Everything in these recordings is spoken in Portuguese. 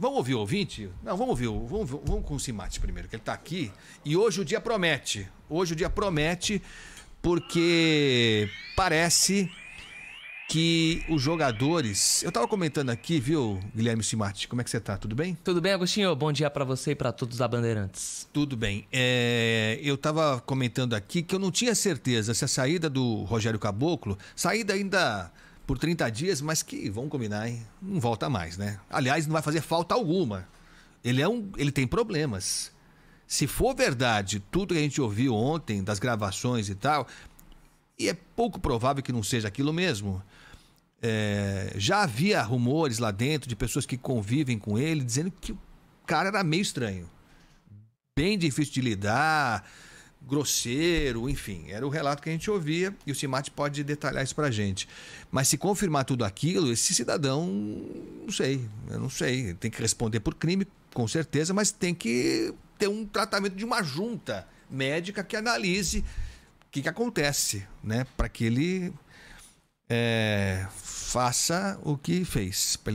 Vamos ouvir o ouvinte? Não, vamos com o Cimatti primeiro, que ele está aqui. E hoje o dia promete. Hoje o dia promete porque parece que os jogadores... Eu estava comentando aqui, viu, Guilherme Cimatti? Como é que você está? Tudo bem? Tudo bem, Agostinho? Bom dia para você e para todos da Bandeirantes. Tudo bem. Eu estava comentando aqui que eu não tinha certeza se a saída do Rogério Caboclo, saída ainda por 30 dias, mas que, vamos combinar, hein? Não volta mais, né? Aliás, não vai fazer falta alguma. Ele tem problemas. Se for verdade tudo que a gente ouviu ontem, das gravações e tal, e é pouco provável que não seja aquilo mesmo, já havia rumores lá dentro de pessoas que convivem com ele, dizendo que o cara era meio estranho. Bem difícil de lidar, grosseiro, enfim. Era o relato que a gente ouvia e o Cimatti pode detalhar isso pra gente. Mas se confirmar tudo aquilo, esse cidadão, eu não sei. Tem que responder por crime, com certeza, mas tem que ter um tratamento de uma junta médica que analise o que acontece, né? Para que ele faça o que fez, para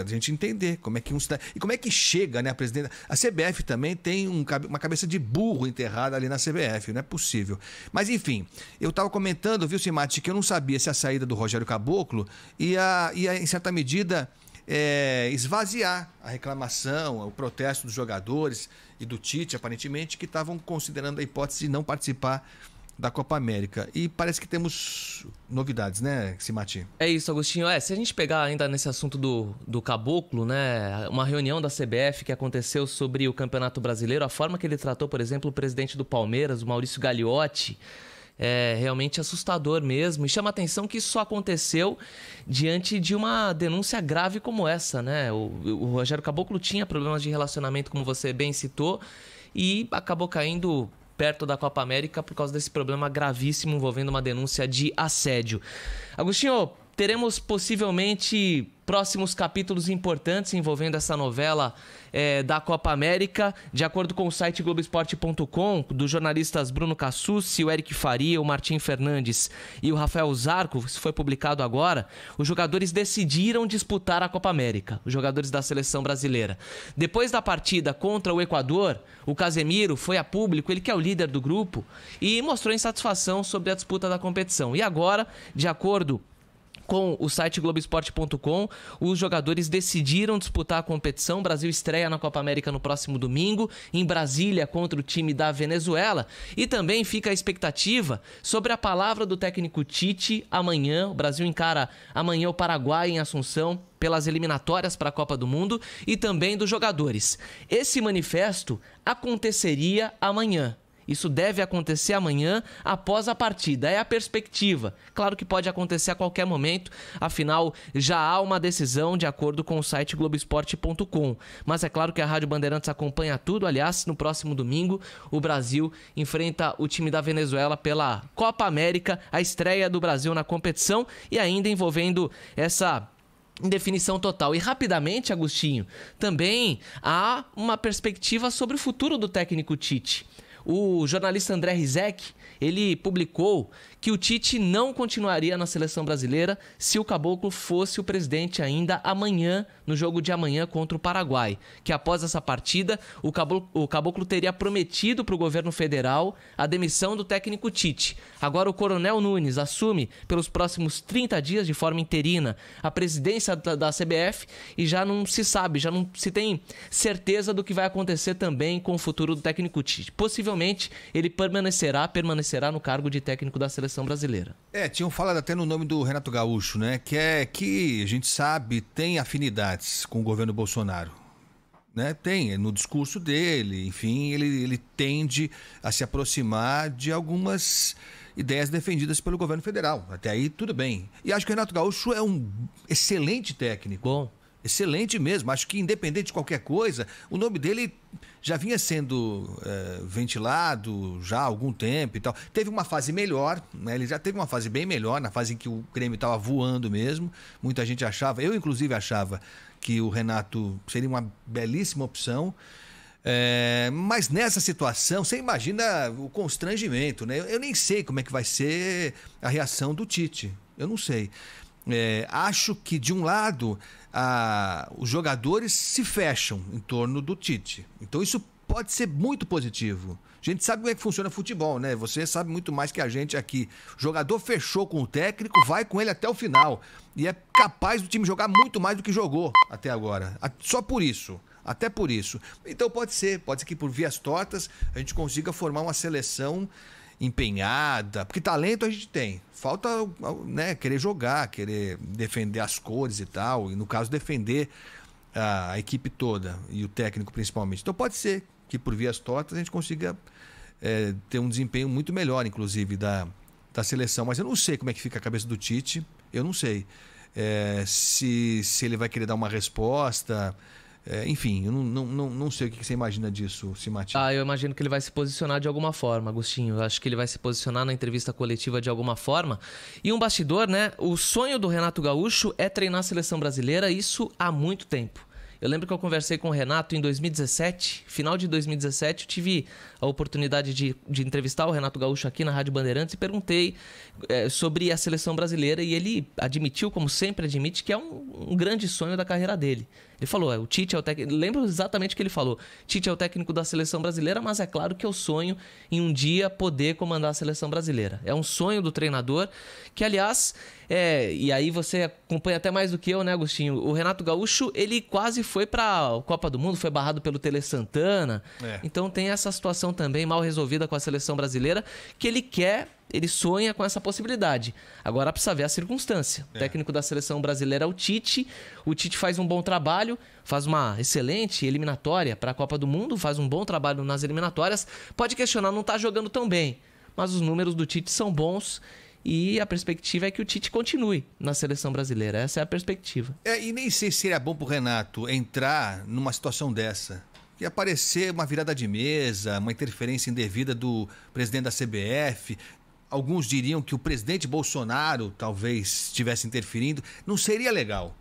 a gente entender como é que e como é que chega, né, a presidenta. A CBF também tem uma cabeça de burro enterrada ali na CBF, não é possível. Mas enfim, eu estava comentando, viu, Cimatti, que eu não sabia se a saída do Rogério Caboclo ia em certa medida esvaziar a reclamação, o protesto dos jogadores e do Tite, aparentemente, que estavam considerando a hipótese de não participar da Copa América. E parece que temos novidades, né, Cimatti? É isso, Agostinho. Se a gente pegar ainda nesse assunto do Caboclo, né, uma reunião da CBF que aconteceu sobre o Campeonato Brasileiro, a forma que ele tratou, por exemplo, o presidente do Palmeiras, o Maurício Gagliotti, é realmente assustador mesmo. E chama a atenção que isso só aconteceu diante de uma denúncia grave como essa, né? O Rogério Caboclo tinha problemas de relacionamento, como você bem citou, e acabou caindo perto da Copa América por causa desse problema gravíssimo envolvendo uma denúncia de assédio. Agostinho, teremos possivelmente próximos capítulos importantes envolvendo essa novela da Copa América. De acordo com o site Globoesporte.com, dos jornalistas Bruno Cassucci, o Eric Faria, o Martim Fernandes e o Rafael Zarco, isso foi publicado agora, os jogadores decidiram disputar a Copa América, os jogadores da seleção brasileira. Depois da partida contra o Equador, o Casemiro foi a público, ele que é o líder do grupo, e mostrou insatisfação sobre a disputa da competição. E agora, de acordo com o site Globoesporte.com, os jogadores decidiram disputar a competição. O Brasil estreia na Copa América no próximo domingo, em Brasília, contra o time da Venezuela. E também fica a expectativa sobre a palavra do técnico Tite amanhã. O Brasil encara amanhã o Paraguai em Assunção pelas eliminatórias para a Copa do Mundo, e também dos jogadores. Esse manifesto aconteceria amanhã. Isso deve acontecer amanhã, após a partida. É a perspectiva. Claro que pode acontecer a qualquer momento, afinal, já há uma decisão de acordo com o site Globoesporte.com. Mas é claro que a Rádio Bandeirantes acompanha tudo. Aliás, no próximo domingo, o Brasil enfrenta o time da Venezuela pela Copa América, a estreia do Brasil na competição, e ainda envolvendo essa indefinição total. E rapidamente, Agostinho, também há uma perspectiva sobre o futuro do técnico Tite. O jornalista André Rizek, ele publicou que o Tite não continuaria na seleção brasileira se o Caboclo fosse o presidente ainda amanhã, no jogo de amanhã contra o Paraguai. Que após essa partida, o Caboclo teria prometido para o governo federal a demissão do técnico Tite. Agora o Coronel Nunes assume pelos próximos 30 dias, de forma interina, a presidência da CBF, e já não se sabe, já não se tem certeza do que vai acontecer também com o futuro do técnico Tite. Possivelmente ele permanecerá no cargo de técnico da seleção brasileira. Tinham falado até no nome do Renato Gaúcho, né? Que a gente sabe tem afinidades com o governo Bolsonaro, né? Tem, no discurso dele, enfim, ele tende a se aproximar de algumas ideias defendidas pelo governo federal. Até aí tudo bem. E acho que o Renato Gaúcho é um excelente técnico. Bom. Excelente mesmo. Acho que independente de qualquer coisa, o nome dele já vinha sendo ventilado já há algum tempo e tal. Teve uma fase melhor, né? Ele já teve uma fase bem melhor, na fase em que o Grêmio estava voando mesmo. Muita gente achava, eu inclusive achava, que o Renato seria uma belíssima opção. Mas nessa situação, você imagina o constrangimento, né? Eu nem sei como é que vai ser a reação do Tite. Eu não sei. Acho que, de um lado, os jogadores se fecham em torno do Tite. Então isso pode ser muito positivo. A gente sabe como é que funciona futebol, né? Você sabe muito mais que a gente aqui. O jogador fechou com o técnico, vai com ele até o final. E é capaz do time jogar muito mais do que jogou até agora. Só por isso. Até por isso. Então pode ser que por vias tortas a gente consiga formar uma seleção empenhada. Porque talento a gente tem. Falta, né, querer jogar, querer defender as cores e tal. E no caso, defender a equipe toda e o técnico principalmente. Então pode ser que por vias tortas a gente consiga ter um desempenho muito melhor, inclusive, da seleção. Mas eu não sei como é que fica a cabeça do Tite, eu não sei. Se ele vai querer dar uma resposta, enfim, eu não sei o que você imagina disso, Simati. Eu imagino que ele vai se posicionar de alguma forma, Agostinho. Eu acho que ele vai se posicionar na entrevista coletiva de alguma forma. E um bastidor, né? O sonho do Renato Gaúcho é treinar a seleção brasileira, isso há muito tempo. Eu lembro que eu conversei com o Renato em 2017, final de 2017, eu tive a oportunidade de entrevistar o Renato Gaúcho aqui na Rádio Bandeirantes e perguntei sobre a seleção brasileira e ele admitiu, como sempre admite, que é um grande sonho da carreira dele. Ele falou, o Tite é o técnico... Lembro exatamente o que ele falou. Tite é o técnico da seleção brasileira, mas é claro que eu sonho em um dia poder comandar a seleção brasileira. É um sonho do treinador, que aliás... E aí você acompanha até mais do que eu, né, Agostinho? O Renato Gaúcho, ele quase foi para a Copa do Mundo, foi barrado pelo Tele Santana. Então tem essa situação também mal resolvida com a seleção brasileira, que ele sonha com essa possibilidade. Agora precisa ver a circunstância. O técnico da seleção brasileira é o Tite. O Tite faz um bom trabalho, faz uma excelente eliminatória para a Copa do Mundo, faz um bom trabalho nas eliminatórias. Pode questionar, não está jogando tão bem, mas os números do Tite são bons e a perspectiva é que o Tite continue na seleção brasileira. Essa é a perspectiva. E nem sei se seria bom para o Renato entrar numa situação dessa. Que aparecer uma virada de mesa, uma interferência indevida do presidente da CBF. Alguns diriam que o presidente Bolsonaro talvez estivesse interferindo. Não seria legal.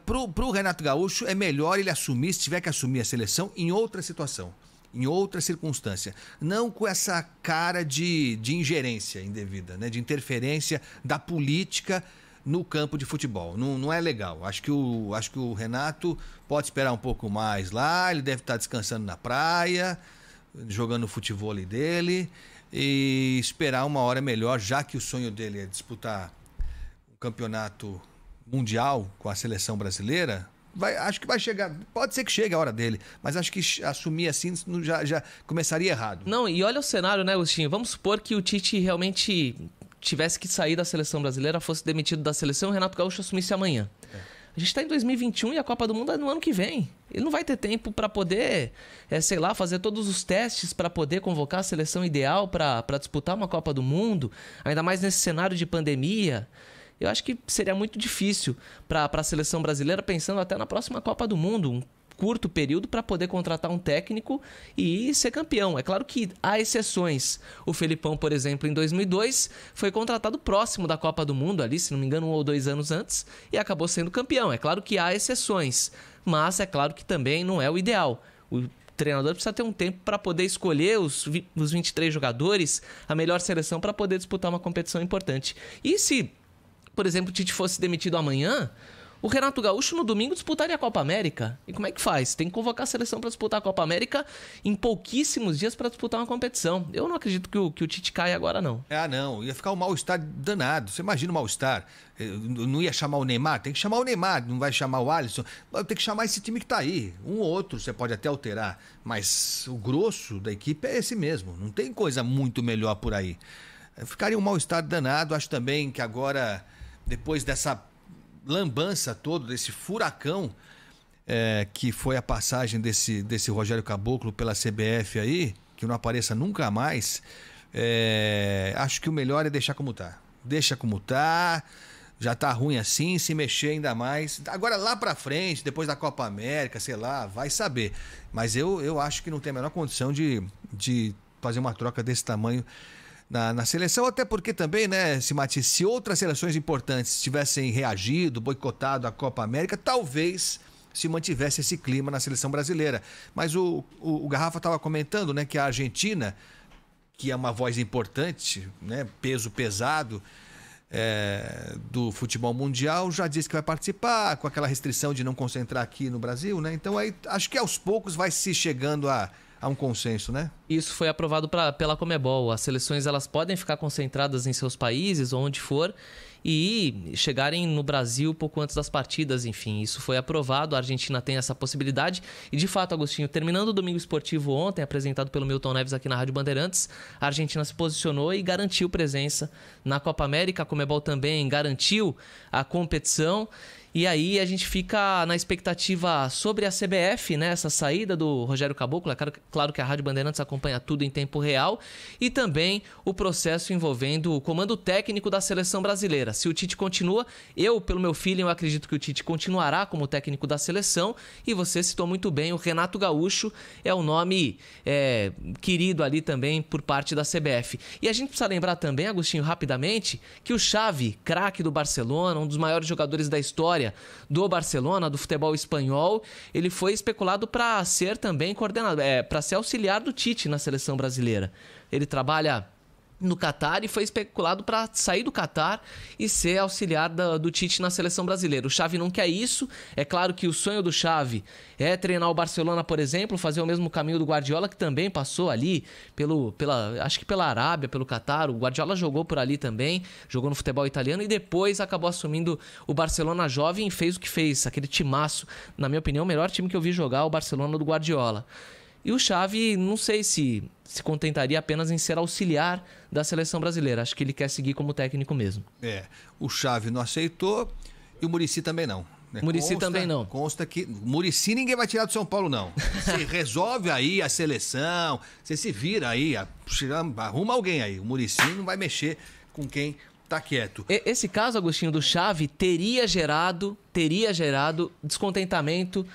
Pro Renato Gaúcho é melhor ele assumir, se tiver que assumir a seleção, em outra situação, em outra circunstância. Não com essa cara de ingerência indevida, né? De interferência da política no campo de futebol. Não é legal. Acho que o Renato pode esperar um pouco mais lá, ele deve estar descansando na praia, jogando o futebol dele, e esperar uma hora melhor, já que o sonho dele é disputar um campeonato mundial com a seleção brasileira. Acho que vai chegar, pode ser que chegue a hora dele, mas acho que assumir assim já começaria errado. Não, e olha o cenário, né, Agostinho? Vamos supor que o Tite realmente tivesse que sair da seleção brasileira, fosse demitido da seleção, o Renato Gaúcho assumisse amanhã. A gente está em 2021 e a Copa do Mundo é no ano que vem. Ele não vai ter tempo para poder, fazer todos os testes para poder convocar a seleção ideal para disputar uma Copa do Mundo, ainda mais nesse cenário de pandemia. Eu acho que seria muito difícil para a seleção brasileira, pensando até na próxima Copa do Mundo, um curto período para poder contratar um técnico e ser campeão. É claro que há exceções. O Felipão, por exemplo, em 2002, foi contratado próximo da Copa do Mundo, ali, se não me engano, 1 ou 2 anos antes, e acabou sendo campeão. É claro que há exceções, mas é claro que também não é o ideal. O treinador precisa ter um tempo para poder escolher os 23 jogadores, a melhor seleção para poder disputar uma competição importante. E se, por exemplo, o Tite fosse demitido amanhã, o Renato Gaúcho no domingo disputaria a Copa América. E como é que faz? Tem que convocar a seleção para disputar a Copa América em pouquíssimos dias para disputar uma competição. Eu não acredito que o Tite caia agora, não. Não. Ia ficar um mal-estar danado. Você imagina o mal-estar. Não ia chamar o Neymar? Tem que chamar o Neymar. Não vai chamar o Alisson. Tem que chamar esse time que tá aí. Um ou outro você pode até alterar. Mas o grosso da equipe é esse mesmo. Não tem coisa muito melhor por aí. Ficaria um mal-estar danado. Acho também que agora, depois dessa lambança todo, desse furacão que foi a passagem desse Rogério Caboclo pela CBF aí, que não apareça nunca mais, acho que o melhor é deixar como tá. Deixa como tá, já tá ruim assim, se mexer ainda mais. Agora lá pra frente, depois da Copa América, sei lá, vai saber. Mas eu acho que não tem a menor condição de fazer uma troca desse tamanho na seleção, até porque também, né, se outras seleções importantes tivessem reagido, boicotado a Copa América, talvez se mantivesse esse clima na seleção brasileira. Mas o Garrafa estava comentando, né, que a Argentina, que é uma voz importante, né, peso pesado, do futebol mundial, já disse que vai participar, com aquela restrição de não concentrar aqui no Brasil, né? Então aí acho que aos poucos vai se chegando a um consenso, né? Isso foi aprovado pela Conmebol. As seleções elas podem ficar concentradas em seus países, onde for, e chegarem no Brasil pouco antes das partidas, enfim. Isso foi aprovado, a Argentina tem essa possibilidade. E de fato, Agostinho, terminando o Domingo Esportivo ontem, apresentado pelo Milton Neves aqui na Rádio Bandeirantes, a Argentina se posicionou e garantiu presença na Copa América. A Conmebol também garantiu a competição. E aí a gente fica na expectativa sobre a CBF, né? Essa saída do Rogério Caboclo. É claro que a Rádio Bandeirantes acompanha tudo em tempo real. E também o processo envolvendo o comando técnico da seleção brasileira. Se o Tite continua, pelo meu feeling, eu acredito que o Tite continuará como técnico da seleção. E você citou muito bem, o Renato Gaúcho é o nome querido ali também por parte da CBF. E a gente precisa lembrar também, Agostinho, rapidamente, que o Xavi, craque do Barcelona, um dos maiores jogadores da história do Barcelona, do futebol espanhol, ele foi especulado para ser também coordenador, para ser auxiliar do Tite na seleção brasileira. Ele trabalha no Catar e foi especulado para sair do Catar e ser auxiliar do Tite na seleção brasileira. O Xavi não quer isso. É claro que o sonho do Xavi é treinar o Barcelona, por exemplo, fazer o mesmo caminho do Guardiola, que também passou ali acho que pela Arábia, pelo Catar. O Guardiola jogou por ali também, jogou no futebol italiano e depois acabou assumindo o Barcelona jovem e fez o que fez, aquele timaço. Na minha opinião, o melhor time que eu vi jogar, o Barcelona do Guardiola. E o Xavi, não sei se contentaria apenas em ser auxiliar da seleção brasileira. Acho que ele quer seguir como técnico mesmo. O Xavi não aceitou e o Muricy também não. Né? Muricy também não. Consta que Muricy ninguém vai tirar do São Paulo, não. Você resolve aí a seleção, você se vira aí, arruma alguém aí. O Muricy não vai mexer com quem tá quieto. Esse caso, Agostinho, do Xavi teria gerado descontentamento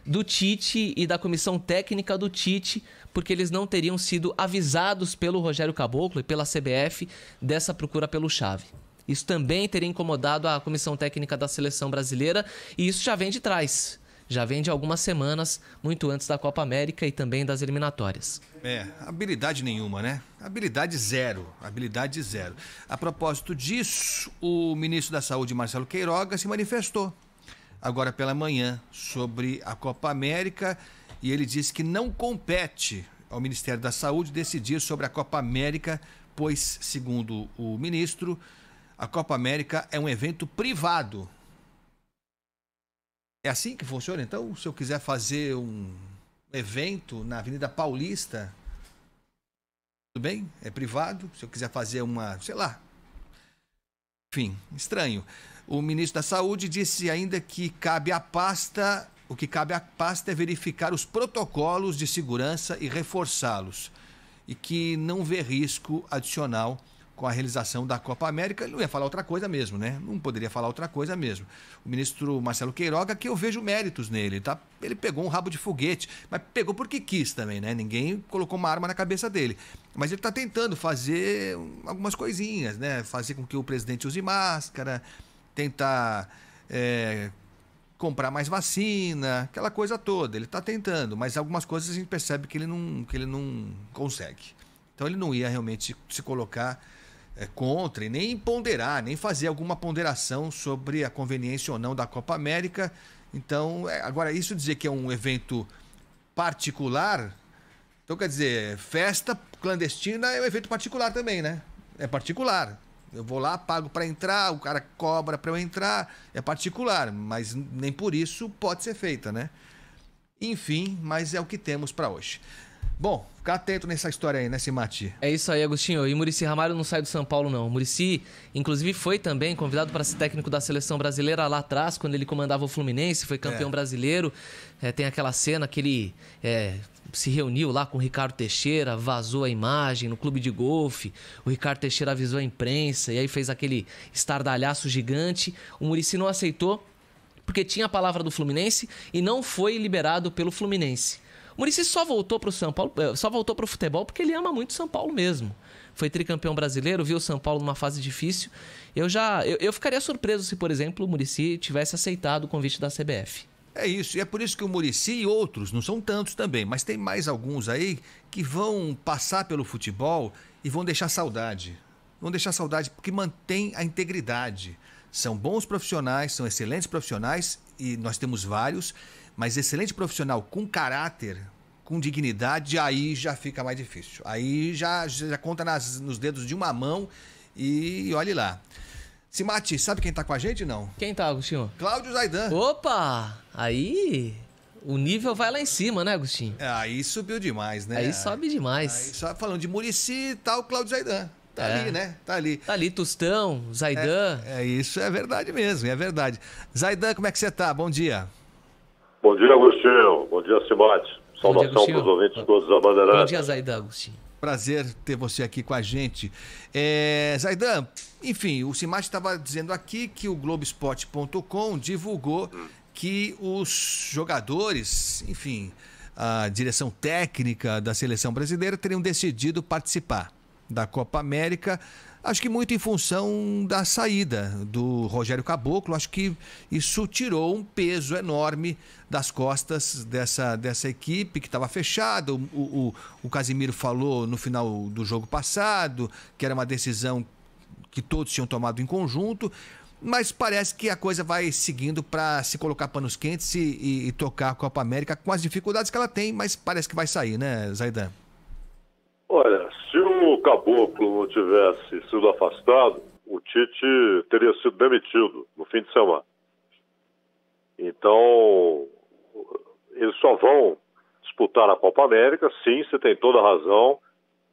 do Tite e da comissão técnica do Tite, porque eles não teriam sido avisados pelo Rogério Caboclo e pela CBF dessa procura pelo Xavi. Isso também teria incomodado a comissão técnica da seleção brasileira e isso já vem de trás. Já vem de algumas semanas, muito antes da Copa América e também das eliminatórias. Habilidade nenhuma, né? Habilidade zero. A propósito disso, o ministro da Saúde, Marcelo Queiroga, se manifestou agora pela manhã sobre a Copa América e ele disse que não compete ao Ministério da Saúde decidir sobre a Copa América, pois, segundo o ministro, a Copa América é um evento privado. É assim que funciona? Então, se eu quiser fazer um evento na Avenida Paulista, tudo bem? É privado. Se eu quiser fazer enfim, estranho. O ministro da Saúde disse ainda que o que cabe à pasta é verificar os protocolos de segurança e reforçá-los. E que não vê risco adicional com a realização da Copa América. Ele não ia falar outra coisa mesmo, né? Não poderia falar outra coisa mesmo. O ministro Marcelo Queiroga, que eu vejo méritos nele, tá? Ele pegou um rabo de foguete, mas pegou porque quis também, né? Ninguém colocou uma arma na cabeça dele. Mas ele está tentando fazer algumas coisinhas, né? Fazer com que o presidente use máscara, tentar comprar mais vacina, aquela coisa toda. Ele está tentando, mas algumas coisas a gente percebe que ele não consegue. Então ele não ia realmente se colocar contra e nem ponderar, nem fazer alguma ponderação sobre a conveniência ou não da Copa América. Então, agora isso dizer que é um evento particular, então quer dizer, festa clandestina é um evento particular também, né? É particular. Eu vou lá, pago para entrar, o cara cobra para eu entrar, é particular, mas nem por isso pode ser feita, né? Enfim, mas é o que temos para hoje. Bom, fica atento nessa história aí, né, Cimati? É isso aí, Agostinho. E o Muricy Ramalho não sai do São Paulo, não. O Muricy, inclusive, foi também convidado para ser técnico da seleção brasileira lá atrás, quando ele comandava o Fluminense, foi campeão brasileiro. Tem aquela cena que ele se reuniu lá com o Ricardo Teixeira, vazou a imagem no clube de golfe. O Ricardo Teixeira avisou a imprensa e aí fez aquele estardalhaço gigante. O Muricy não aceitou porque tinha a palavra do Fluminense e não foi liberado pelo Fluminense. O Muricy só voltou para o São Paulo, só voltou para o futebol porque ele ama muito São Paulo mesmo. Foi tricampeão brasileiro, viu o São Paulo numa fase difícil. Eu ficaria surpreso se, por exemplo, o Muricy tivesse aceitado o convite da CBF. É isso, e é por isso que o Muricy e outros, não são tantos também, mas tem mais alguns aí que vão passar pelo futebol e vão deixar saudade. Não deixar saudade, porque mantém a integridade. São bons profissionais, são excelentes profissionais, e nós temos vários, mas excelente profissional com caráter, com dignidade, aí já fica mais difícil. Aí já conta nos dedos de uma mão e olhe lá. Simati, sabe quem tá com a gente, não? Quem tá, Agostinho? Cláudio Zaidan. Opa! Aí o nível vai lá em cima, né, Agostinho? Aí subiu demais, né? Aí sobe demais. Aí, só falando de Muricy e tal, Cláudio Zaidan. Tá ali, né? Tá ali. Tá ali, Tostão, Zaidan. Isso é verdade mesmo, é verdade. Zaidan, como é que você tá? Bom dia. Bom dia, Agostinho. Bom dia, Simate. Saudação para os ouvintes todos da Bandeirantes. Bom dia, Zaidan, Agostinho. Prazer ter você aqui com a gente. Zaidan, enfim, o Simate estava dizendo aqui que o Globoesporte.com divulgou que os jogadores, enfim, a direção técnica da seleção brasileira teriam decidido participar da Copa América, acho que muito em função da saída do Rogério Caboclo. Acho que isso tirou um peso enorme das costas dessa equipe que estava fechada. O Casimiro falou no final do jogo passado que era uma decisão que todos tinham tomado em conjunto, mas parece que a coisa vai seguindo para se colocar panos quentes e tocar a Copa América com as dificuldades que ela tem, mas parece que vai sair, né, Zaidan? Olha, se o Caboclo não tivesse sido afastado, o Tite teria sido demitido no fim de semana. Então, eles só vão disputar a Copa América, sim, você tem toda a razão,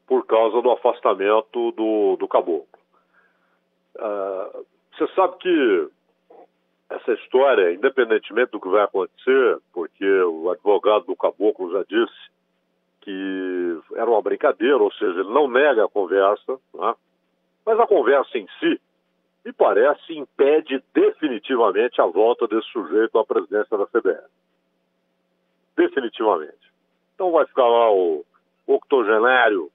por causa do afastamento do Caboclo. Você sabe que essa história, independentemente do que vai acontecer, porque o advogado do Caboclo já disse que era uma brincadeira, ou seja, ele não nega a conversa, né? Mas a conversa em si, me parece, impede definitivamente a volta desse sujeito à presidência da CBF. Definitivamente. Então vai ficar lá o octogenário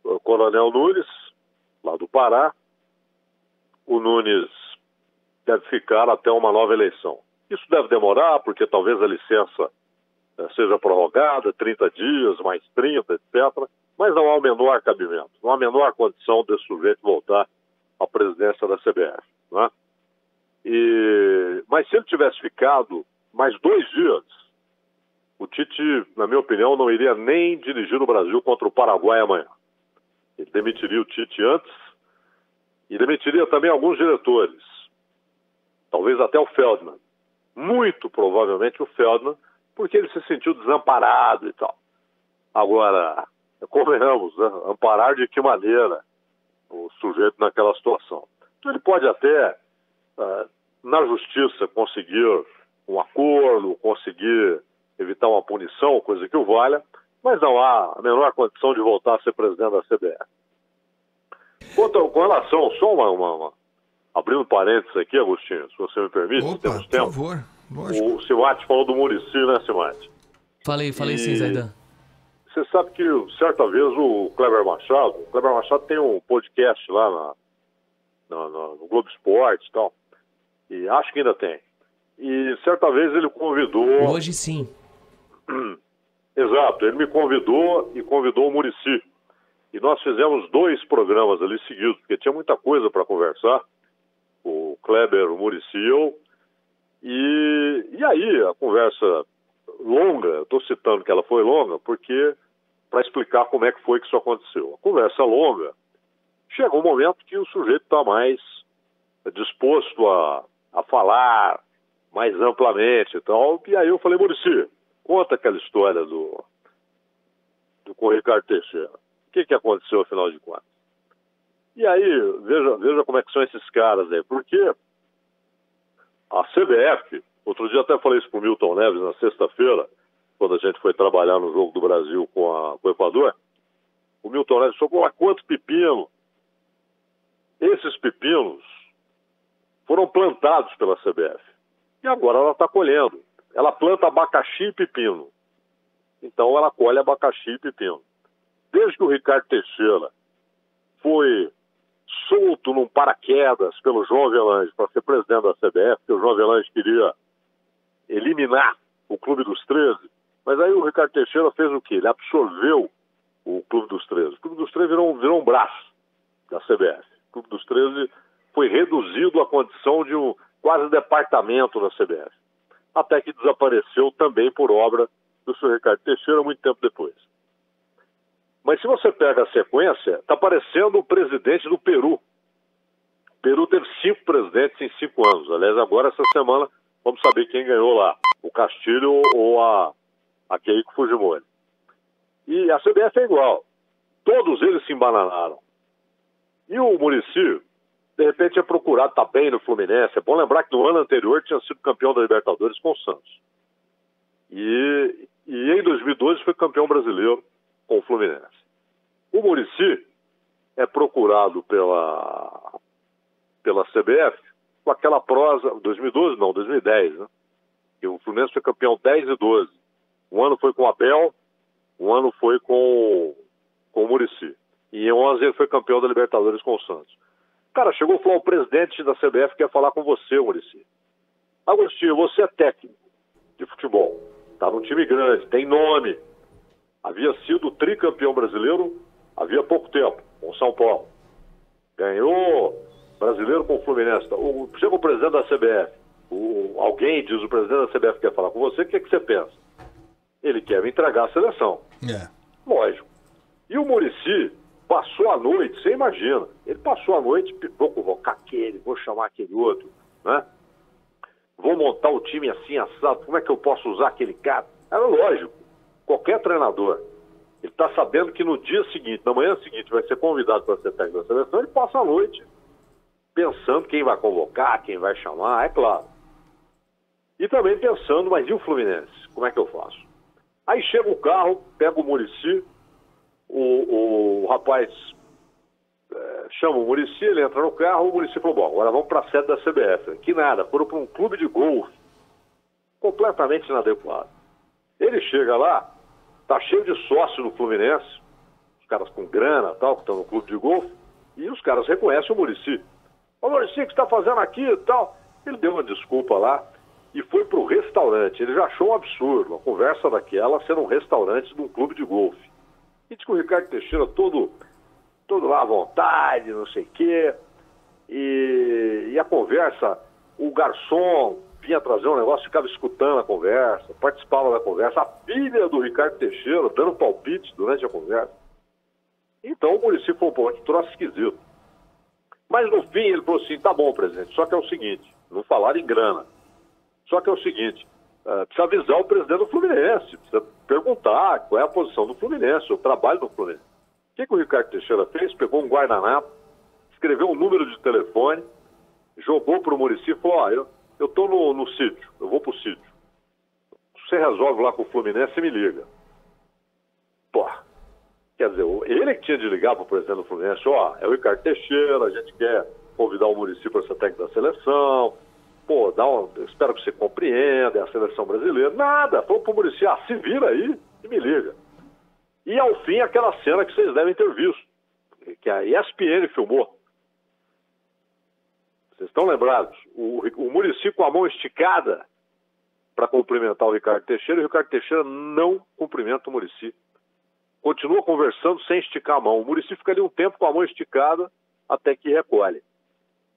o Coronel Nunes, lá do Pará. O Nunes deve ficar até uma nova eleição. Isso deve demorar, porque talvez a licença seja prorrogada, 30 dias, mais 30, etc. Mas não há o menor cabimento, não há a menor condição desse sujeito voltar à presidência da CBF. Né? Mas se ele tivesse ficado mais 2 dias, o Tite, na minha opinião, não iria nem dirigir o Brasil contra o Paraguai amanhã. Ele demitiria o Tite antes e demitiria também alguns diretores, talvez até o Feldman. Muito provavelmente o Feldman, porque ele se sentiu desamparado e tal. Agora, convenhamos, né? Amparar de que maneira o sujeito naquela situação? Então ele pode até, na justiça, conseguir um acordo, conseguir evitar uma punição, coisa que o valha, mas não há a menor condição de voltar a ser presidente da CBF. Com relação, só abrindo parênteses aqui, Agostinho, se você me permite, Opa, temos tempo. Por favor. Lógico. O Simate falou do Muricy, né, Simate? Falei sim, Zaidan. Você sabe que, certa vez, o Kleber Machado tem um podcast lá no Globo Esporte e tal, e acho que ainda tem. E, certa vez, ele convidou... Hoje sim. Exato, ele me convidou e convidou o Muricy. E nós fizemos 2 programas ali seguidos, porque tinha muita coisa para conversar. O Kleber, o Muricy e eu. E aí, a conversa longa, eu estou citando que ela foi longa, porque para explicar como é que foi que isso aconteceu. A conversa longa, chegou um momento que o sujeito está mais disposto a falar mais amplamente e tal. E aí eu falei, Muricy, conta aquela história com o Ricardo Teixeira. O que aconteceu, afinal de contas? E aí, veja como é que são esses caras aí. Porque a CBF, outro dia até falei isso pro Milton Neves na sexta-feira, quando a gente foi trabalhar no jogo do Brasil com o Equador, o Milton Neves falou, quanto pepino? Esses pepinos foram plantados pela CBF. E agora ela está colhendo. Ela planta abacaxi e pepino. Então ela colhe abacaxi e pepino. Desde que o Ricardo Teixeira foi solto num paraquedas pelo João Avelange para ser presidente da CBF, porque o João Avelange queria eliminar o Clube dos 13, mas aí o Ricardo Teixeira fez o quê? Ele absorveu o Clube dos 13. O Clube dos 13 virou um braço. da CBF. O Clube dos 13 foi reduzido à condição de um quase departamento da CBF. Até que desapareceu também por obra do senhor Ricardo Teixeira muito tempo depois. Mas se você pega a sequência, está parecendo o presidente do Peru. O Peru teve 5 presidentes em 5 anos. Aliás, agora, essa semana, vamos saber quem ganhou lá. O Castilho ou a Keiko Fujimori. E a CBF é igual. Todos eles se embananaram. E o Muricy, de repente, é procurado, está bem no Fluminense. É bom lembrar que no ano anterior tinha sido campeão da Libertadores com o Santos. E em 2012 foi campeão brasileiro com o Fluminense. O Muricy é procurado pela CBF com aquela prosa, 2012 não, 2010, né? E o Fluminense foi campeão 10 e 12. Um ano foi com o Abel, um ano foi com o Muricy. E em 11 ele foi campeão da Libertadores com o Santos. Cara, chegou e falou: o presidente da CBF quer falar com você, Muricy. Agostinho, você é técnico de futebol. Tá num time grande, tem nome. Havia sido tricampeão brasileiro havia pouco tempo, com o São Paulo. Ganhou brasileiro com o Fluminense. Chega o presidente da CBF. Alguém diz: o presidente da CBF quer falar com você, o que você pensa? Ele quer me entregar a seleção. Lógico. E o Muricy passou a noite, você imagina, ele passou a noite, vou convocar aquele, vou chamar aquele outro, né? Vou montar o time assim, assado, como é que eu posso usar aquele cara? Era lógico, qualquer treinador, ele está sabendo que no dia seguinte, na manhã seguinte, vai ser convidado para ser técnico da seleção, ele passa a noite pensando quem vai convocar, quem vai chamar, é claro. E também pensando, mas e o Fluminense? Como é que eu faço? Aí chega o carro, pega o Muricy, o rapaz chama o Muricy, ele entra no carro, o Muricy falou: bom, agora vamos para a sede da CBF. Que nada, foram para um clube de golfe, completamente inadequado. Ele chega lá, tá cheio de sócio no Fluminense, os caras com grana tal, que estão no clube de golfe, e os caras reconhecem o Muricy. Ô Muricy, o que você está fazendo aqui e tal? Ele deu uma desculpa lá e foi para o restaurante. Ele já achou um absurdo, uma conversa daquela ser um restaurante de um clube de golfe. E diz que o Ricardo Teixeira todo lá à vontade, não sei o quê. E a conversa, o garçom vinha trazer um negócio, ficava escutando a conversa, participava da conversa. A filha do Ricardo Teixeira dando palpite durante a conversa. Então o Muricy falou: pô, que troço esquisito. Mas no fim ele falou assim: tá bom, presidente, só que é o seguinte, não falaram em grana. Só que é o seguinte, precisa avisar o presidente do Fluminense, precisa perguntar qual é a posição do Fluminense, o trabalho do Fluminense. O que o Ricardo Teixeira fez? Pegou um guardanapo, escreveu um número de telefone, jogou para o Muricy e falou: eu estou no sítio, eu vou para o sítio. Você resolve lá com o Fluminense e me liga. Pô, quer dizer, ele que tinha de ligar para o presidente do Fluminense: é o Ricardo Teixeira, a gente quer convidar o Muricy para ser técnico da seleção. Pô, espero que você compreenda, é a seleção brasileira. Nada, falou pro Muricy: se vira aí e me liga. E ao fim, aquela cena que vocês devem ter visto, que a ESPN filmou. Vocês estão lembrados? O Muricy com a mão esticada para cumprimentar o Ricardo Teixeira, e o Ricardo Teixeira não cumprimenta o Muricy. Continua conversando sem esticar a mão. O Muricy fica ali um tempo com a mão esticada até que recolhe.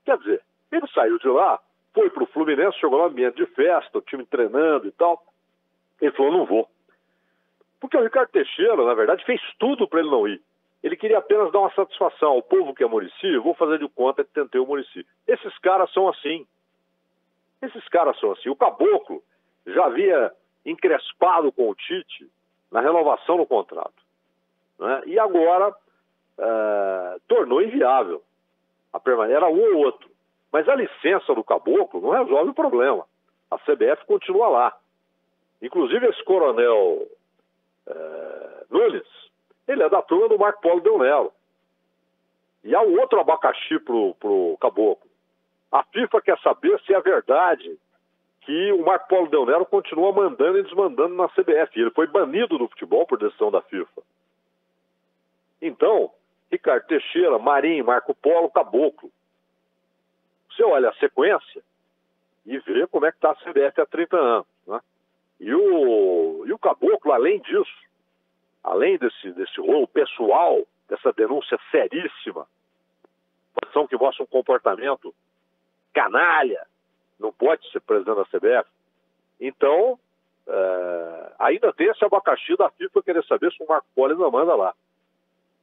Quer dizer, ele saiu de lá, foi pro Fluminense, chegou lá no ambiente de festa, o time treinando e tal. Ele falou: não vou. Porque o Ricardo Teixeira, na verdade, fez tudo para ele não ir. Ele queria apenas dar uma satisfação ao povo que é Muricy: eu vou fazer de conta que tentei o Muricy. Esses caras são assim. O Caboclo já havia encrespado com o Tite na renovação do contrato, né? E agora tornou inviável a permanência. Era um ou outro. Mas a licença do Caboclo não resolve o problema. A CBF continua lá. Inclusive esse coronel Nunes, ele é da turma do Marco Polo Del Nero. E há um outro abacaxi pro Caboclo. A FIFA quer saber se é verdade que o Marco Polo Del Nero continua mandando e desmandando na CBF. Ele foi banido do futebol por decisão da FIFA. Então, Ricardo Teixeira, Marinho, Marco Polo, Caboclo. Você olha a sequência e vê como é que está a CBF há 30 anos, né? E o Caboclo, além disso, além desse rolo pessoal, dessa denúncia seríssima declaração que mostra um comportamento canalha, não pode ser presidente da CBF. Então, ainda tem esse abacaxi da FIFA querer saber se o Marco Polo ainda manda lá.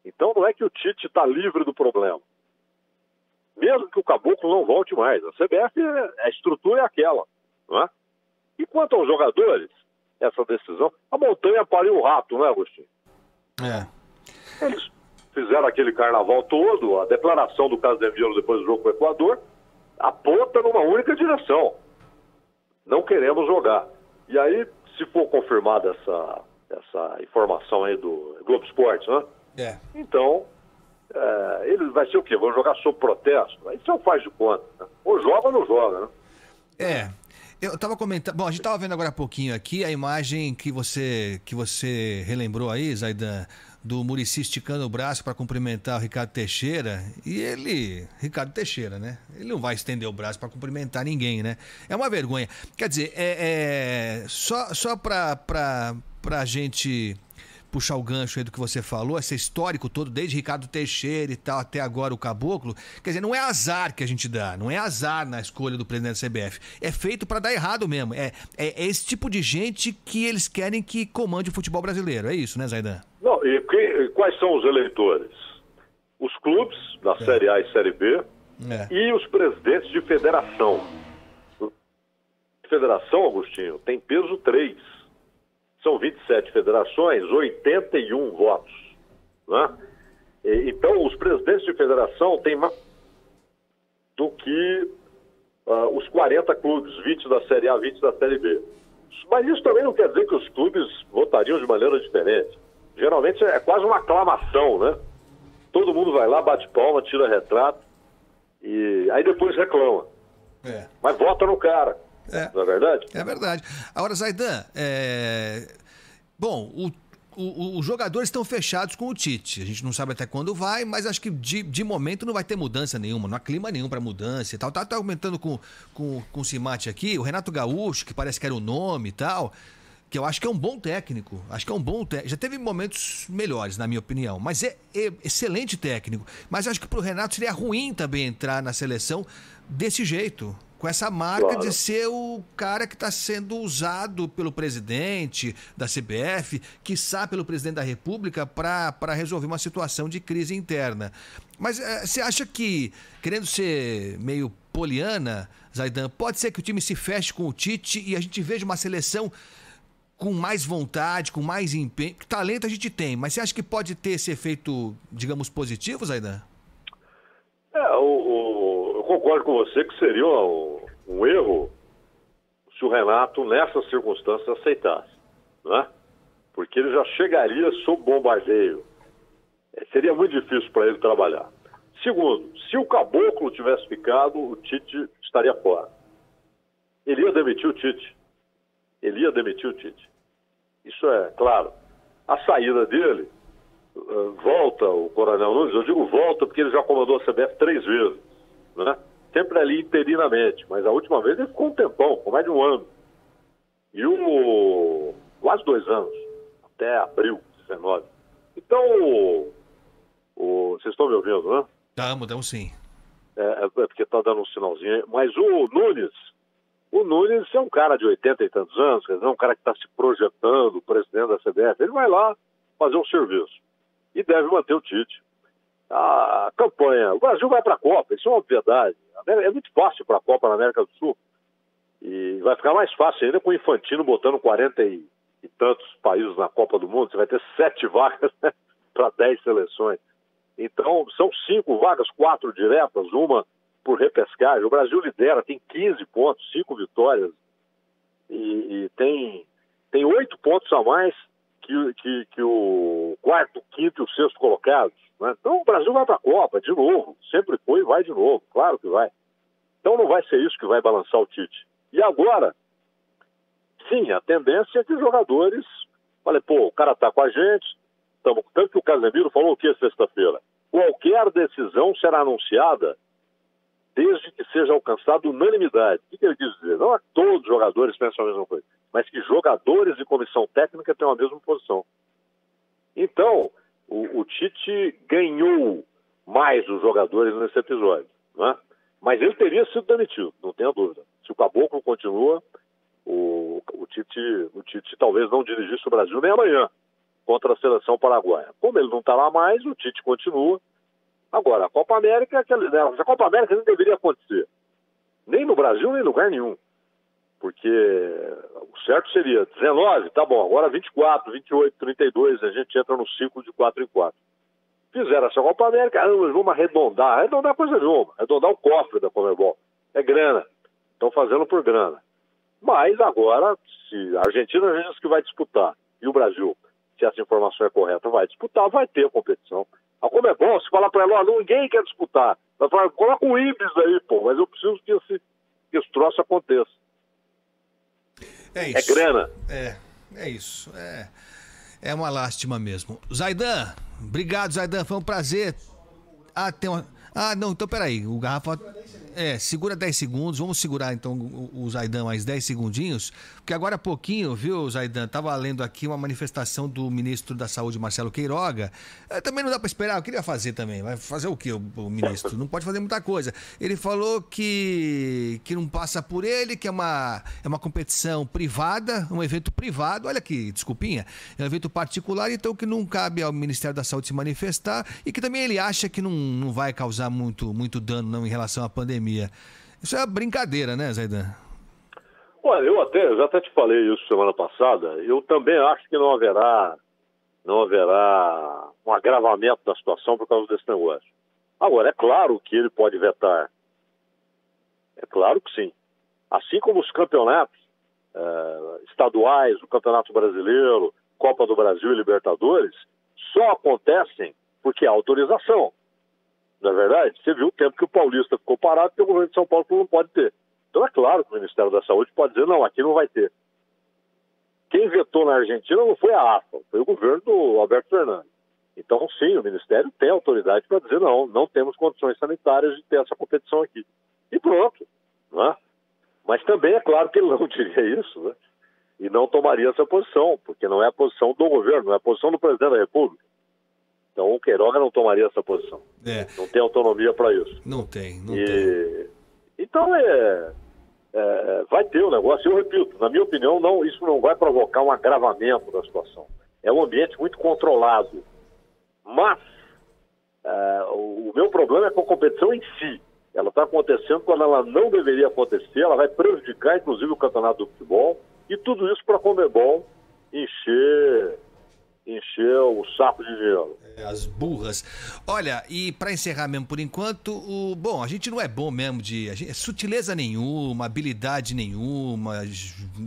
Então não é que o Tite está livre do problema. Mesmo que o Caboclo não volte mais. A CBF, a estrutura é aquela. Não é? E quanto aos jogadores, essa decisão, a montanha pariu o rato, não é, Agostinho? Eles fizeram aquele carnaval todo, a declaração do Casemiro depois do jogo com o Equador, aponta numa única direção. Não queremos jogar. E aí, se for confirmada essa informação aí do Globo Esporte, né? Então, ele vai ser o quê? Vão jogar sob protesto? Isso é um faz de conta. Né? Ou joga ou não joga, né? Eu estava comentando... Bom, a gente estava vendo agora há pouquinho aqui a imagem que você relembrou aí, Zaidan, do Muricy esticando o braço para cumprimentar o Ricardo Teixeira. E Ricardo Teixeira, né? Ele não vai estender o braço para cumprimentar ninguém, né? É uma vergonha. Quer dizer, só para a gente puxar o gancho aí do que você falou, esse histórico todo, desde Ricardo Teixeira e tal, até agora o Caboclo, quer dizer, não é azar que a gente dá, não é azar na escolha do presidente da CBF, é feito para dar errado mesmo, é esse tipo de gente que eles querem que comande o futebol brasileiro, é isso, né, Zaidan? Não, e quais são os eleitores? Os clubes da Série A e Série B e os presidentes de federação. Federação, Agostinho, tem peso 3. São 27 federações, 81 votos. Né? Então, os presidentes de federação têm mais do que os 40 clubes, 20 da Série A, 20 da Série B. Mas isso também não quer dizer que os clubes votariam de maneira diferente. Geralmente é quase uma aclamação, né? Todo mundo vai lá, bate palma, tira retrato, e aí depois reclama. Mas vota no cara. Não é verdade? É verdade. Agora, Zaidan, bom, os jogadores estão fechados com o Tite. A gente não sabe até quando vai, mas acho que de momento não vai ter mudança nenhuma, não há clima nenhum para mudança e tal. Tá comentando com o Cimate aqui, o Renato Gaúcho, que parece que era o nome e tal, que eu acho que é um bom técnico. Acho que é um bom técnico. Já teve momentos melhores, na minha opinião, mas é excelente técnico. Mas acho que pro Renato seria ruim também entrar na seleção desse jeito. Com essa marca de ser o cara que está sendo usado pelo presidente da CBF, quiçá pelo presidente da República, para resolver uma situação de crise interna. Mas você acha que, querendo ser meio poliana, Zaidan, pode ser que o time se feche com o Tite e a gente veja uma seleção com mais vontade, com mais empenho? Talento a gente tem, mas você acha que pode ter esse efeito, digamos, positivo, Zaidan? Eu concordo com você que seria um erro se o Renato, nessas circunstâncias, aceitasse, né? Porque ele já chegaria sob bombardeio. Seria muito difícil para ele trabalhar. Segundo, se o Caboclo tivesse ficado, o Tite estaria fora. Ele ia demitir o Tite. Isso é claro. A saída dele, volta o Coronel Nunes, eu digo volta porque ele já comandou a CBF 3 vezes, né? Sempre ali interinamente, mas a última vez ele ficou um tempão, com mais de um ano. E quase 2 anos, até abril de 19. Então, vocês estão me ouvindo, né? Estamos sim. É porque está dando um sinalzinho aí. Mas o Nunes é um cara de 80 e tantos anos, quer dizer, é um cara que está se projetando, o presidente da CBF. Ele vai lá fazer um serviço e deve manter o Tite. A campanha, o Brasil vai para a Copa, isso é uma obviedade. É muito fácil para a Copa na América do Sul. E vai ficar mais fácil ainda com o Infantino botando 40 e tantos países na Copa do Mundo. Você vai ter 7 vagas, né, para 10 seleções. Então, são 5 vagas, 4 diretas, uma por repescagem. O Brasil lidera, tem 15 pontos, 5 vitórias. E tem 8 pontos a mais que o quarto, quinto e o sexto colocados. Né? Então o Brasil vai para a Copa de novo, sempre foi e vai de novo, claro que vai. Então não vai ser isso que vai balançar o Tite. E agora, sim, a tendência é que os jogadores falem, o cara tá com a gente, tanto que o Casemiro falou o que sexta-feira? Qualquer decisão será anunciada desde que seja alcançada unanimidade. O que ele quis dizer? Não é que todos os jogadores pensam a mesma coisa, mas que jogadores e comissão técnica tenham a mesma posição. Então, o Tite ganhou mais os jogadores nesse episódio, né? Mas ele teria sido demitido, não tenha dúvida. Se o Caboclo continua, o Tite talvez não dirigisse o Brasil nem amanhã contra a seleção paraguaia. Como ele não está lá mais, o Tite continua. Agora, a Copa América, a Copa América não deveria acontecer. Nem no Brasil, nem em lugar nenhum. Porque o certo seria 19, tá bom, agora 24, 28, 32, a gente entra no ciclo de 4 em 4. Fizeram essa Copa América, nós vamos arredondar. Arredondar coisa nenhuma, arredondar o cofre da Conmebol. É grana. Estão fazendo por grana. Mas agora, se a Argentina diz que vai disputar, e o Brasil, se essa informação é correta, vai disputar, vai ter a competição. A Conmebol, se falar para ela, ninguém quer disputar. Vai falar, coloca o Ibis aí, pô, mas eu preciso que esse troço aconteça. É isso. É grana. É isso. É uma lástima mesmo. Zaidan, obrigado, Zaidan, foi um prazer. Não, então peraí, o Garrafa... segura 10 segundos, vamos segurar então o Zaidan mais 10 segundinhos, porque agora há pouquinho, viu, Zaidan, estava lendo aqui uma manifestação do ministro da Saúde, Marcelo Queiroga. Também não dá para esperar, eu queria fazer também, vai fazer o quê o ministro? Não pode fazer muita coisa. Ele falou que não passa por ele, que é uma competição privada, um evento privado, olha que desculpinha, é um evento particular, então que não cabe ao Ministério da Saúde se manifestar e que também ele acha que não vai causar muito dano não, em relação à pandemia. Isso é brincadeira, né, Zaidan? Olha, eu já até te falei isso semana passada. Eu também acho que não haverá um agravamento da situação por causa desse negócio. Agora, é claro que ele pode vetar. É claro que sim. Assim como os campeonatos estaduais, o Campeonato Brasileiro, Copa do Brasil e Libertadores, só acontecem porque há autorização. Não é verdade? Você viu o tempo que o Paulista ficou parado porque o governo de São Paulo não pode ter. Então é claro que o Ministério da Saúde pode dizer, não, aqui não vai ter. Quem vetou na Argentina não foi a AFA, foi o governo do Alberto Fernandes. Então sim, o Ministério tem autoridade para dizer, não temos condições sanitárias de ter essa competição aqui. E pronto. Não é? Mas também é claro que ele não diria isso, né? E não tomaria essa posição, porque não é a posição do governo, não é a posição do presidente da República. Então o Queiroga não tomaria essa posição. Não tem autonomia para isso. Não tem. Então vai ter o negócio. Eu repito, na minha opinião, isso não vai provocar um agravamento da situação. É um ambiente muito controlado. Mas o meu problema é com a competição em si. Ela está acontecendo quando ela não deveria acontecer, ela vai prejudicar inclusive o campeonato do futebol e tudo isso para a Conmebol encher o saco de dinheiro. As burras. Olha, e para encerrar mesmo por enquanto, a gente não é bom mesmo sutileza nenhuma, habilidade nenhuma,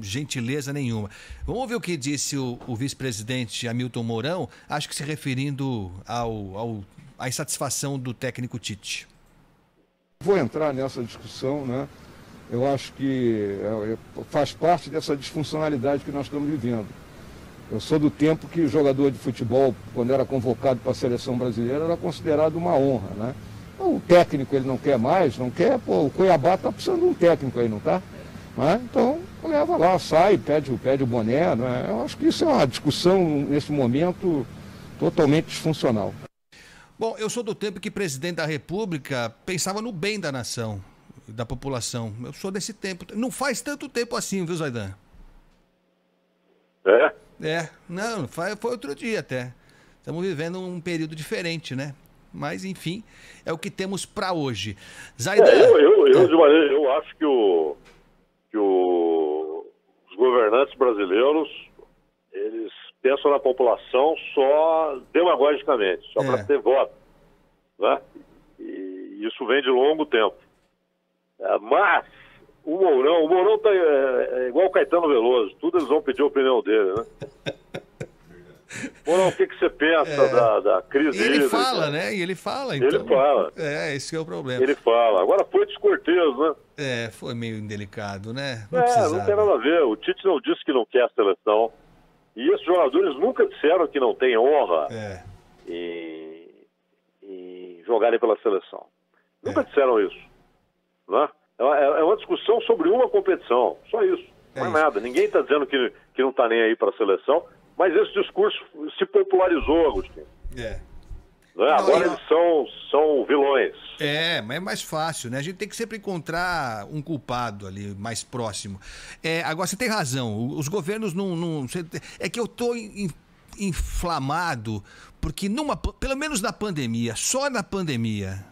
gentileza nenhuma. Vamos ouvir o que disse o vice-presidente Hamilton Mourão, acho que se referindo à insatisfação do técnico Tite. Vou entrar nessa discussão, né? Eu acho que faz parte dessa disfuncionalidade que nós estamos vivendo. Eu sou do tempo que o jogador de futebol, quando era convocado para a seleção brasileira, era considerado uma honra, né? O técnico ele não quer mais, o Cuiabá está precisando de um técnico aí, não está? Então, leva lá, sai, pede o boné, né? Eu acho que isso é uma discussão, nesse momento, totalmente disfuncional. Bom, eu sou do tempo que o presidente da República pensava no bem da nação, da população. Eu sou desse tempo. Não faz tanto tempo assim, viu, Zaidan? Não, foi outro dia até. Estamos vivendo um período diferente, né? Mas, enfim, é o que temos para hoje. Zaidan... Eu acho que os governantes brasileiros, eles pensam na população só demagogicamente, só para ter voto. Né? E isso vem de longo tempo. Mas o Mourão tá igual o Caetano Veloso, tudo eles vão pedir a opinião dele, né? Mourão, o que você pensa da crise hídrica? Ele fala, né? E ele fala, então. Ele fala. Esse é o problema. Ele fala. Agora foi descortês, né? Foi meio indelicado, né? Não tem nada a ver. O Tite não disse que não quer a seleção. E esses jogadores nunca disseram que não tem honra em jogarem pela seleção. Nunca disseram isso. Né? É uma discussão sobre uma competição. Só isso. Não é nada. Ninguém está dizendo que não está nem aí para a seleção. Mas esse discurso se popularizou, Agostinho. Não é? Agora eles são vilões. Mas é mais fácil, né? A gente tem que sempre encontrar um culpado ali mais próximo. Agora, você tem razão, os governos não... É que eu tô inflamado, porque pelo menos na pandemia, só na pandemia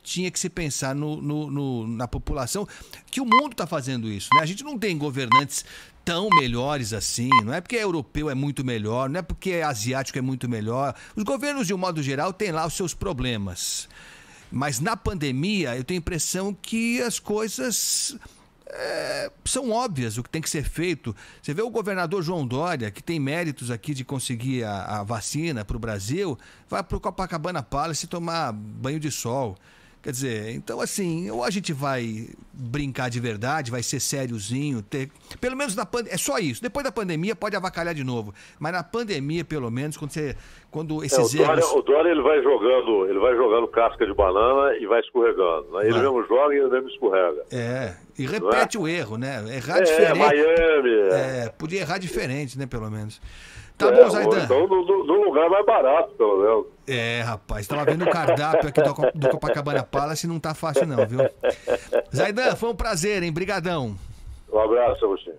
tinha que se pensar na população, que o mundo está fazendo isso, né? A gente não tem governantes tão melhores assim, não é porque europeu é muito melhor, não é porque asiático é muito melhor. Os governos, de um modo geral, têm lá os seus problemas. Mas na pandemia, eu tenho a impressão que as coisas são óbvias, o que tem que ser feito. Você vê o governador João Dória, que tem méritos aqui de conseguir a vacina para o Brasil, vai para o Copacabana Palace tomar banho de sol. Quer dizer, então assim, ou a gente vai brincar de verdade, vai ser sériozinho, pelo menos na pandemia, é só isso. Depois da pandemia pode avacalhar de novo, mas na pandemia, pelo menos, quando esses erros... O Dória ele vai jogando casca de banana e vai escorregando, né? Ele mesmo joga e ele mesmo escorrega. E repete o erro, né? Errar diferente. Miami. Podia errar diferente, né, pelo menos. Tá bom, Zaidan. Então, no lugar mais barato, pelo menos. Rapaz, tava vendo o cardápio aqui do Copacabana Palace e não tá fácil não, viu? Zaidan, foi um prazer, hein? Brigadão. Um abraço, Agostinho.